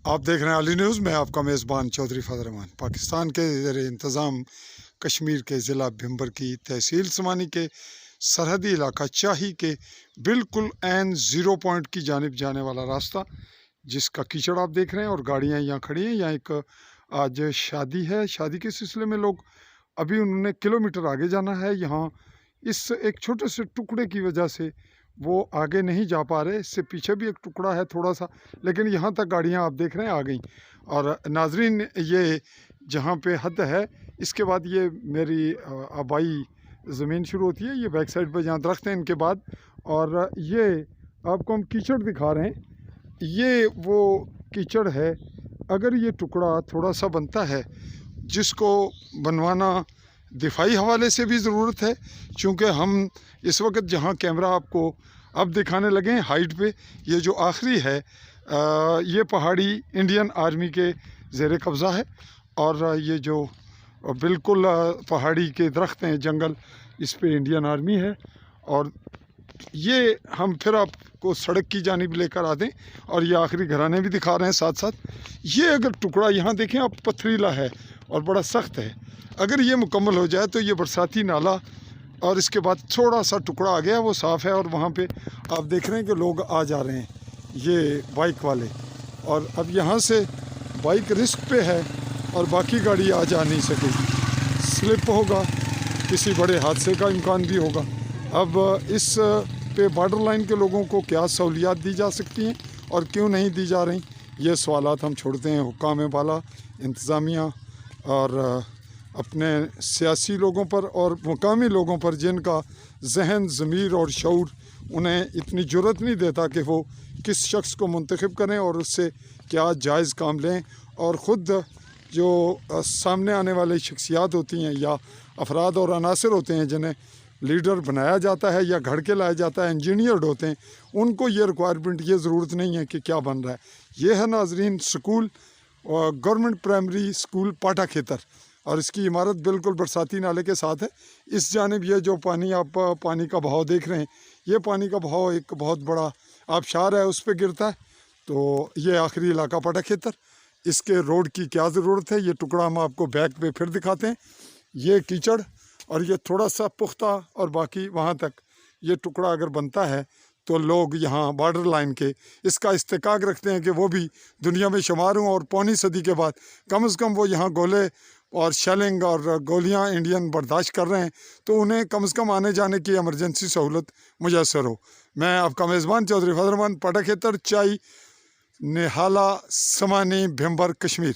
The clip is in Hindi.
आप देख रहे हैं अली न्यूज़ में। आपका मेज़बान चौधरी फजल रहमान। पाकिस्तान के ज़ेर इंतज़ाम कश्मीर के ज़िला भिम्बर की तहसील समानी के सरहदी इलाका चाही के बिल्कुल एन ज़ीरो पॉइंट की जानिब जाने वाला रास्ता, जिसका कीचड़ आप देख रहे हैं और गाड़ियाँ यहाँ खड़ी हैं। यहाँ एक आज शादी है। शादी के सिलसिले में लोग अभी उन्होंने किलोमीटर आगे जाना है। यहाँ इस एक छोटे से टुकड़े की वजह से वो आगे नहीं जा पा रहे। इससे पीछे भी एक टुकड़ा है थोड़ा सा, लेकिन यहाँ तक गाड़ियाँ आप देख रहे हैं आ गई। और नाजरीन, ये जहाँ पे हद है, इसके बाद ये मेरी आबाई ज़मीन शुरू होती है। ये बैक साइड पे जहाँ दरख्त हैं इनके बाद, और ये आपको हम कीचड़ दिखा रहे हैं। ये वो कीचड़ है। अगर ये टुकड़ा थोड़ा सा बनता है, जिसको बनवाना दिफाई हवाले से भी ज़रूरत है, क्योंकि हम इस वक्त जहाँ कैमरा आपको अब दिखाने लगे हैं हाइट पे, ये जो आखिरी है ये पहाड़ी इंडियन आर्मी के ज़ेर कब्ज़ा है। और ये जो बिल्कुल पहाड़ी के दरख्त हैं, जंगल, इस पे इंडियन आर्मी है। और ये हम फिर आपको सड़क की जानिब लेकर आ दें, और ये आखिरी घराने भी दिखा रहे हैं साथ साथ। ये अगर टुकड़ा यहाँ देखें आप, पथरीला है और बड़ा सख्त है। अगर ये मुकम्मल हो जाए तो ये बरसाती नाला, और इसके बाद थोड़ा सा टुकड़ा आ गया वो साफ़ है। और वहाँ पे आप देख रहे हैं कि लोग आ जा रहे हैं, ये बाइक वाले। और अब यहाँ से बाइक रिस्क पे है और बाकी गाड़ी आ जा नहीं सकेगी। स्लिप होगा, किसी बड़े हादसे का इम्कान भी होगा। अब इस पे बॉर्डर लाइन के लोगों को क्या सहूलियात दी जा सकती हैं और क्यों नहीं दी जा रही, ये सवालात हम छोड़ते हैं हुक्काम बाला, इंतज़ामिया और अपने सियासी लोगों पर और मुकामी लोगों पर, जिनका जहन, ज़मीर और शऊर उन्हें इतनी जुर्रत नहीं देता कि वो किस शख्स को मुंतखब करें और उससे क्या जायज़ काम लें। और ख़ुद जो सामने आने वाली शख्सियात होती हैं या अफराद और अनासर होते हैं, जिन्हें लीडर बनाया जाता है या घर के लाया जाता है, इंजीनियर्ड होते हैं, उनको ये रिक्वायरमेंट, ये ज़रूरत नहीं है कि क्या बन रहा है। ये है नाजरीन स्कूल, गवर्नमेंट प्राइमरी स्कूल पाटा खेतर, और इसकी इमारत बिल्कुल बरसाती नाले के साथ है। इस जानिब ये जो पानी आप पानी का बहाव देख रहे हैं, ये पानी का बहाव एक बहुत बड़ा आबशार है, उस पर गिरता है। तो ये आखिरी इलाका पाटा खेतर, इसके रोड की क्या ज़रूरत है, ये टुकड़ा हम आपको बैक पे फिर दिखाते हैं। ये कीचड़ और ये थोड़ा सा पुख्ता, और बाकी वहाँ तक ये टुकड़ा अगर बनता है तो लोग यहाँ बॉर्डर लाइन के इसका इस्तेकाक रखते हैं कि वो भी दुनिया में शुमार हों। और पौनी सदी के बाद कम से कम वो यहाँ गोले और शेलिंग और गोलियाँ इंडियन बर्दाश्त कर रहे हैं, तो उन्हें कम से कम आने जाने की एमरजेंसी सहूलत मुयसर हो। मैं आपका मेज़बान चौधरी फजल रहमान, पाटा खेतर, चाई, निहाला, समानी, भिम्बर, कश्मीर।